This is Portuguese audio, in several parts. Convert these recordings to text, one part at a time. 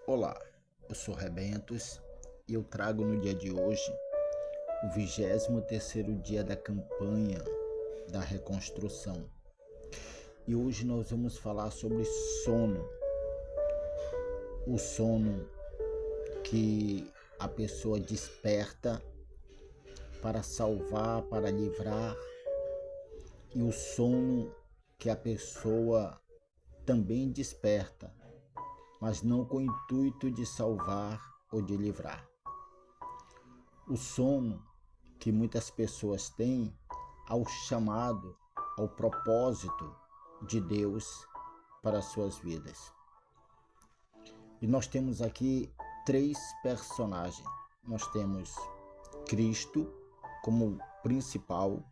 Olá, eu sou Rebentos e eu trago no dia de hoje o 23º dia da campanha da reconstrução. E hoje nós vamos falar sobre sono. O sono que a pessoa desperta para salvar, para livrar, e o sono que a pessoa também desperta, mas não com o intuito de salvar ou de livrar. O sono que muitas pessoas têm ao chamado, ao propósito de Deus para as suas vidas. E nós temos aqui 3 personagens. Nós temos Cristo como principal,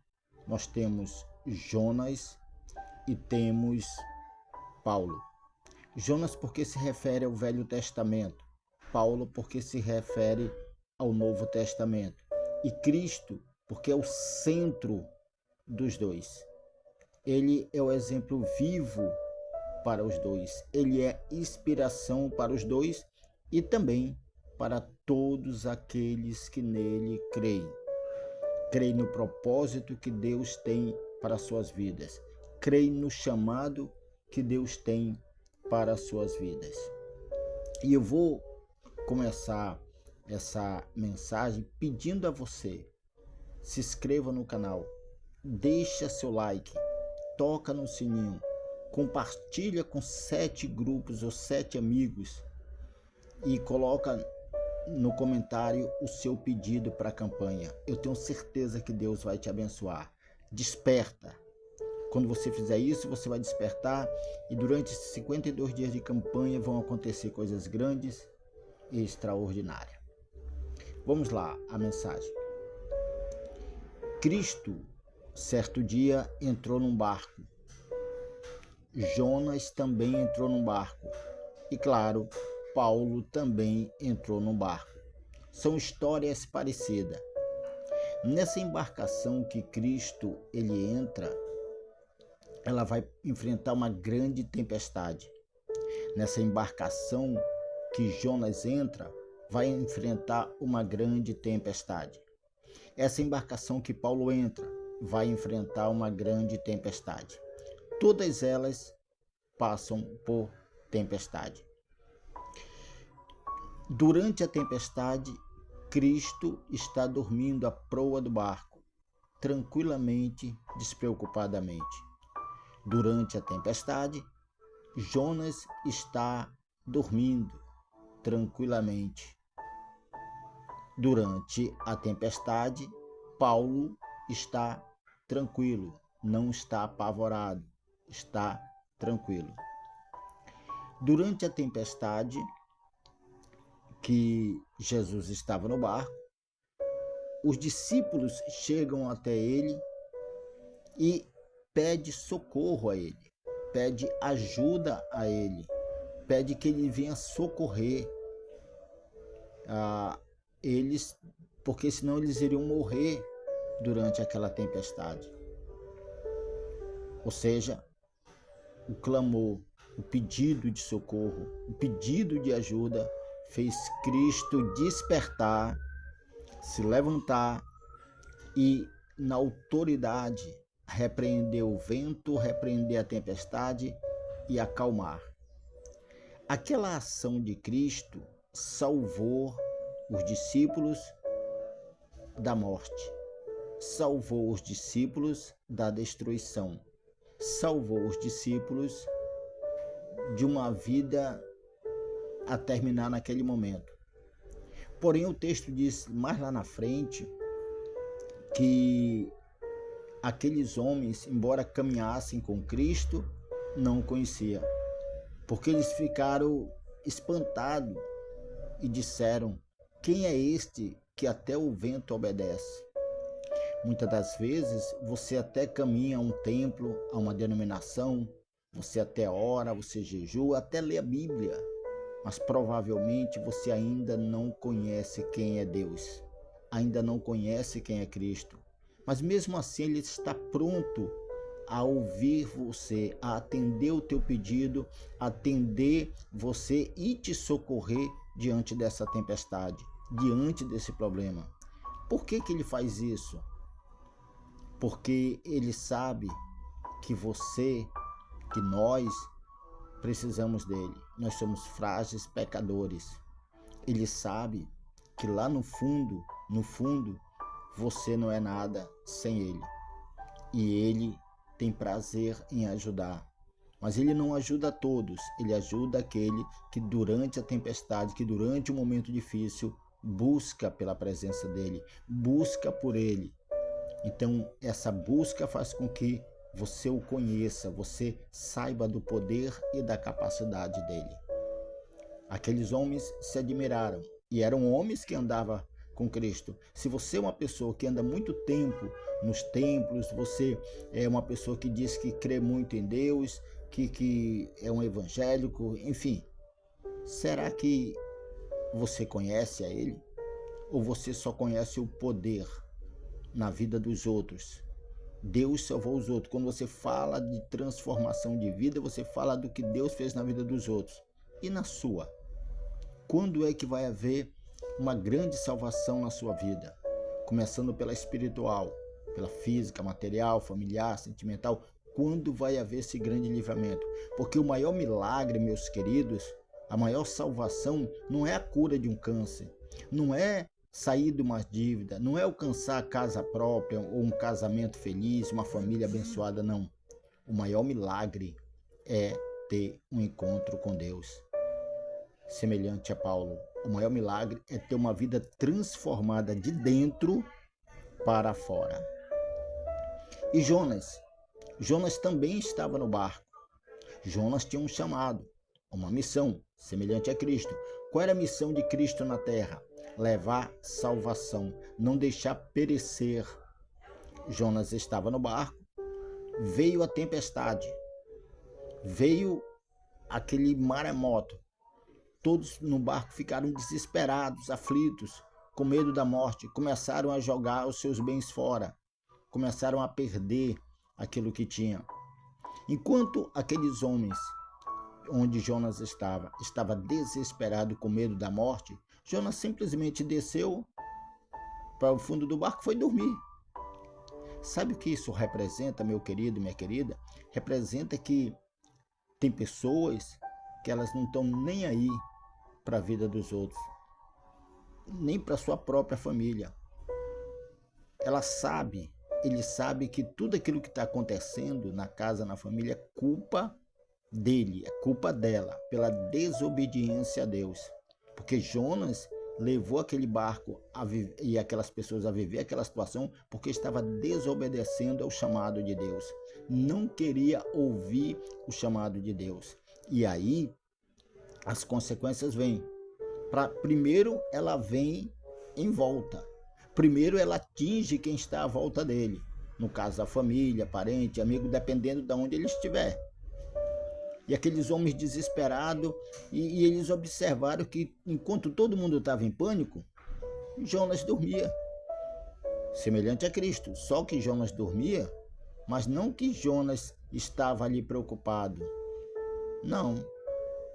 nós temos Jonas e temos Paulo. Jonas porque se refere ao Velho Testamento, Paulo porque se refere ao Novo Testamento, e Cristo porque é o centro dos dois. Ele é o exemplo vivo para os dois, ele é inspiração para os dois e também para todos aqueles que nele creem. Creem no propósito que Deus tem para as suas vidas, creem no chamado que Deus tem para as suas vidas. E eu vou começar essa mensagem pedindo a você: se inscreva no canal, deixa seu like, toca no sininho, compartilha com 7 grupos ou 7 amigos e coloca no comentário o seu pedido para a campanha. Eu tenho certeza que Deus vai te abençoar. Desperta. Quando você fizer isso, você vai despertar e durante esses 52 dias de campanha vão acontecer coisas grandes e extraordinárias. Vamos lá, a mensagem. Cristo, certo dia, entrou num barco. Jonas também entrou num barco. E claro, Paulo também entrou num barco. São histórias parecidas. Nessa embarcação que Cristo ele entra, ela vai enfrentar uma grande tempestade. Nessa embarcação que Jonas entra, vai enfrentar uma grande tempestade. Essa embarcação que Paulo entra, vai enfrentar uma grande tempestade. Todas elas passam por tempestade. Durante a tempestade, Cristo está dormindo à proa do barco, tranquilamente, despreocupadamente. Durante a tempestade, Jonas está dormindo tranquilamente. Durante a tempestade, Paulo está tranquilo, não está apavorado, está tranquilo. Durante a tempestade que Jesus estava no barco, os discípulos chegam até ele e pede socorro a ele, pede ajuda a ele, pede que ele venha socorrer eles, porque senão eles iriam morrer durante aquela tempestade. Ou seja, o clamor, o pedido de socorro, o pedido de ajuda fez Cristo despertar, se levantar e, na autoridade, repreender o vento, repreender a tempestade e acalmar. Aquela ação de Cristo salvou os discípulos da morte, salvou os discípulos da destruição, salvou os discípulos de uma vida a terminar naquele momento. Porém, o texto diz mais lá na frente que aqueles homens, embora caminhassem com Cristo, não o conheciam, porque eles ficaram espantados e disseram: quem é este que até o vento obedece? Muitas das vezes você até caminha a um templo, a uma denominação, você até ora, você jejua, até lê a Bíblia, mas provavelmente você ainda não conhece quem é Deus, ainda não conhece quem é Cristo. Mas mesmo assim ele está pronto a ouvir você, a atender o teu pedido, atender você e te socorrer diante dessa tempestade, diante desse problema. Por que ele faz isso? Porque ele sabe que você, que nós precisamos dele. Nós somos frágeis pecadores. Ele sabe que lá no fundo, você não é nada sem ele. E ele tem prazer em ajudar. Mas ele não ajuda a todos, ele ajuda aquele que durante a tempestade, que durante o momento difícil, busca pela presença dele, busca por ele. Então, essa busca faz com que você o conheça, você saiba do poder e da capacidade dele. Aqueles homens se admiraram e eram homens que andavam com Cristo. Se você é uma pessoa que anda muito tempo nos templos, você é uma pessoa que diz que crê muito em Deus, que é um evangélico, enfim, será que você conhece a ele? Ou você só conhece o poder na vida dos outros? Deus salvou os outros. Quando você fala de transformação de vida, você fala do que Deus fez na vida dos outros. E na sua? Quando é que vai haver uma grande salvação na sua vida? Começando pela espiritual, pela física, material, familiar, sentimental. Quando vai haver esse grande livramento? Porque o maior milagre, meus queridos, a maior salvação não é a cura de um câncer, não é sair de uma dívida, não é alcançar a casa própria ou um casamento feliz, uma família abençoada, não. O maior milagre é ter um encontro com Deus. Semelhante a Paulo, o maior milagre é ter uma vida transformada de dentro para fora. E Jonas também estava no barco. Jonas tinha um chamado, uma missão, semelhante a Cristo. Qual era a missão de Cristo na terra? Levar salvação, não deixar perecer. Jonas estava no barco, veio a tempestade, veio aquele maremoto. Todos no barco ficaram desesperados, aflitos, com medo da morte, começaram a jogar os seus bens fora, começaram a perder aquilo que tinham. Enquanto aqueles homens, onde Jonas estava desesperado com medo da morte, Jonas simplesmente desceu para o fundo do barco e foi dormir. Sabe o que isso representa, meu querido, minha querida? Representa que tem pessoas que elas não estão nem aí para a vida dos outros, nem para a sua própria família. Ele sabe que tudo aquilo que está acontecendo na casa, na família, é culpa dele, é culpa dela, pela desobediência a Deus. Porque Jonas levou aquele barco e aquelas pessoas a viver aquela situação porque estava desobedecendo ao chamado de Deus. Não queria ouvir o chamado de Deus. E aí, as consequências vêm. Primeiro, ela vem em volta. Primeiro, ela atinge quem está à volta dele. No caso, a família, parente, amigo, dependendo de onde ele estiver. E aqueles homens desesperados, e eles observaram que, enquanto todo mundo estava em pânico, Jonas dormia. Semelhante a Cristo. Só que Jonas dormia, mas não que Jonas estava ali preocupado. Não.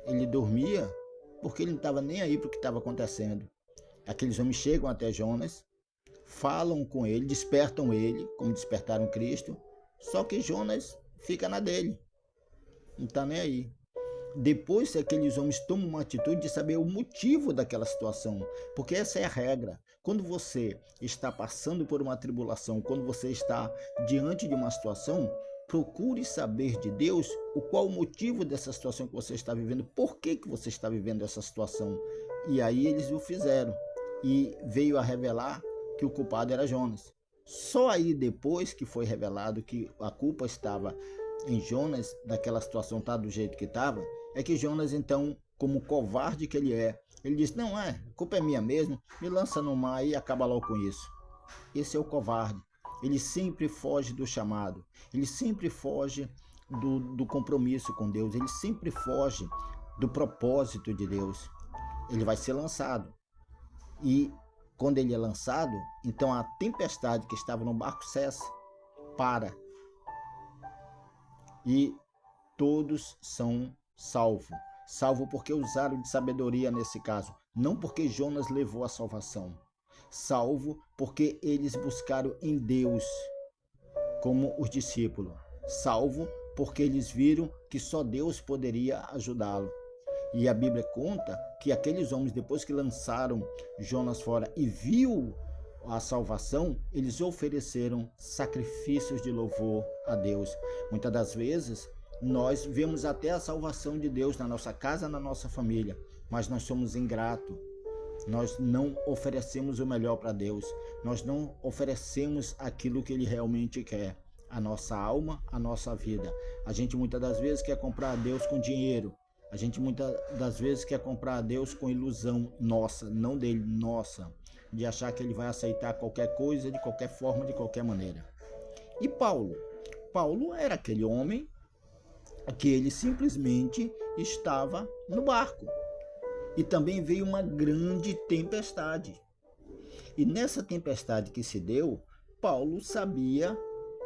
Ele dormia porque ele não estava nem aí para o que estava acontecendo. Aqueles homens chegam até Jonas, falam com ele, despertam ele, como despertaram Cristo, só que Jonas fica na dele, não está nem aí. Depois aqueles homens tomam uma atitude de saber o motivo daquela situação, porque essa é a regra. Quando você está passando por uma tribulação, quando você está diante de uma situação, procure saber de Deus qual o motivo dessa situação que você está vivendo, por que você está vivendo essa situação. E aí eles o fizeram e veio a revelar que o culpado era Jonas. Só aí depois que foi revelado que a culpa estava em Jonas, daquela situação tá do jeito que estava, é que Jonas então, como covarde que ele disse, não a culpa é minha mesmo, me lança no mar e acaba logo com isso. Esse é o covarde. Ele sempre foge do chamado, ele sempre foge do compromisso com Deus, ele sempre foge do propósito de Deus. Ele vai ser lançado. E quando ele é lançado, então a tempestade que estava no barco cessa, para. e todos são salvos. Salvo porque usaram de sabedoria nesse caso, não porque Jonas levou a salvação. Salvo porque eles buscaram em Deus, como os discípulos. Salvo porque eles viram que só Deus poderia ajudá-lo. E a Bíblia conta que aqueles homens, depois que lançaram Jonas fora e viu a salvação, eles ofereceram sacrifícios de louvor a Deus. Muitas das vezes, nós vemos até a salvação de Deus na nossa casa, na nossa família, mas nós somos ingratos. Nós não oferecemos o melhor para Deus. Nós não oferecemos aquilo que Ele realmente quer. A nossa alma, a nossa vida. A gente muitas das vezes quer comprar a Deus com dinheiro. A gente muitas das vezes quer comprar a Deus com ilusão nossa, não dele, nossa. De achar que Ele vai aceitar qualquer coisa, de qualquer forma, de qualquer maneira. E Paulo? Paulo era aquele homem que ele simplesmente estava no barco. E também veio uma grande tempestade. E nessa tempestade que se deu, Paulo sabia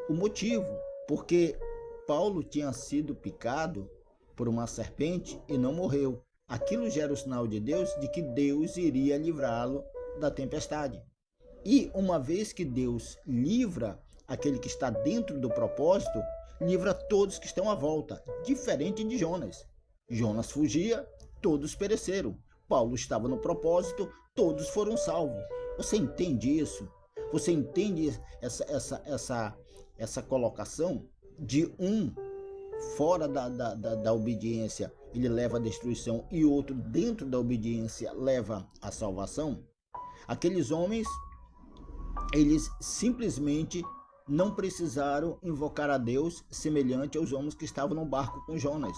o motivo, porque Paulo tinha sido picado por uma serpente e não morreu. Aquilo gera o sinal de Deus de que Deus iria livrá-lo da tempestade. E uma vez que Deus livra aquele que está dentro do propósito, livra todos que estão à volta, diferente de Jonas. Jonas fugia, todos pereceram. Paulo estava no propósito, todos foram salvos. Você entende isso? Você entende essa colocação de um fora da obediência, ele leva a destruição, e outro dentro da obediência leva a salvação? Aqueles homens, eles simplesmente não precisaram invocar a Deus semelhante aos homens que estavam no barco com Jonas.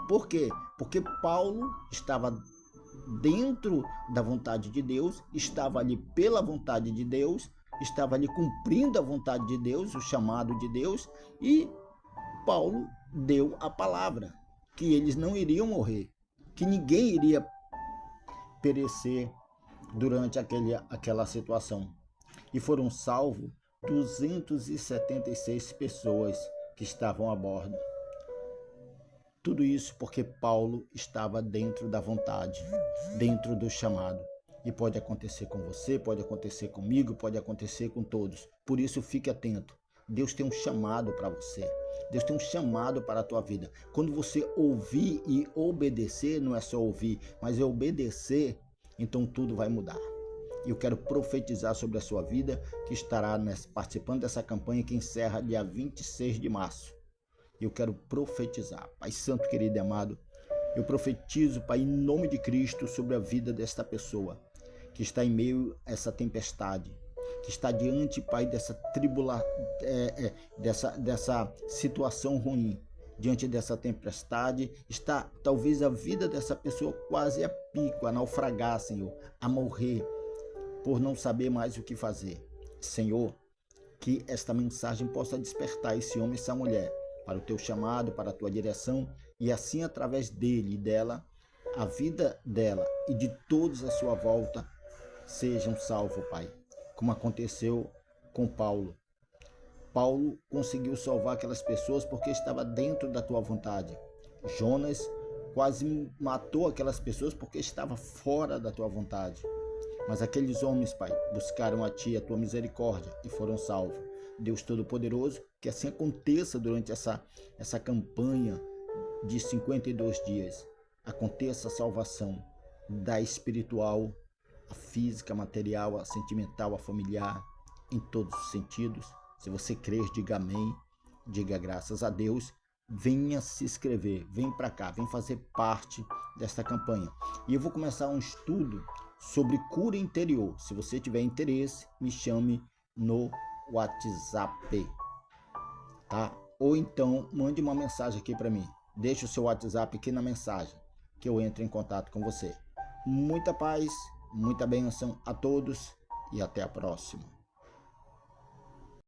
Por quê? Porque Paulo estava dentro da vontade de Deus, estava ali pela vontade de Deus, estava ali cumprindo a vontade de Deus, o chamado de Deus, e Paulo deu a palavra que eles não iriam morrer, que ninguém iria perecer durante aquela situação. E foram salvos 276 pessoas que estavam a bordo. Tudo isso porque Paulo estava dentro da vontade, dentro do chamado. E pode acontecer com você, pode acontecer comigo, pode acontecer com todos. Por isso, fique atento. Deus tem um chamado para você. Deus tem um chamado para a tua vida. Quando você ouvir e obedecer, não é só ouvir, mas é obedecer, então tudo vai mudar. E eu quero profetizar sobre a sua vida, que estará participando dessa campanha que encerra dia 26 de março. Eu quero profetizar. Pai Santo, querido e amado, eu profetizo, Pai, em nome de Cristo, sobre a vida desta pessoa que está em meio a essa tempestade, que está diante, Pai, dessa dessa situação ruim, diante dessa tempestade, está talvez a vida dessa pessoa quase a pico, a naufragar, Senhor, a morrer, por não saber mais o que fazer. Senhor, que esta mensagem possa despertar esse homem e essa mulher para o teu chamado, para a tua direção, e assim através dele e dela, a vida dela e de todos à sua volta sejam salvos, Pai, como aconteceu com Paulo. Paulo conseguiu salvar aquelas pessoas porque estava dentro da tua vontade. Jonas quase matou aquelas pessoas porque estava fora da tua vontade. Mas aqueles homens, Pai, buscaram a Ti, a Tua misericórdia, e foram salvos. Deus Todo-Poderoso, que assim aconteça durante essa campanha de 52 dias. Aconteça a salvação da espiritual, a física, a material, a sentimental, a familiar, em todos os sentidos. Se você crer, diga amém, diga graças a Deus. Venha se inscrever, vem para cá, vem fazer parte desta campanha. E eu vou começar um estudo sobre cura interior. Se você tiver interesse, me chame no WhatsApp, tá? Ou então mande uma mensagem aqui para mim. Deixe o seu WhatsApp aqui na mensagem, que eu entro em contato com você. Muita paz, muita bênção a todos e até a próxima.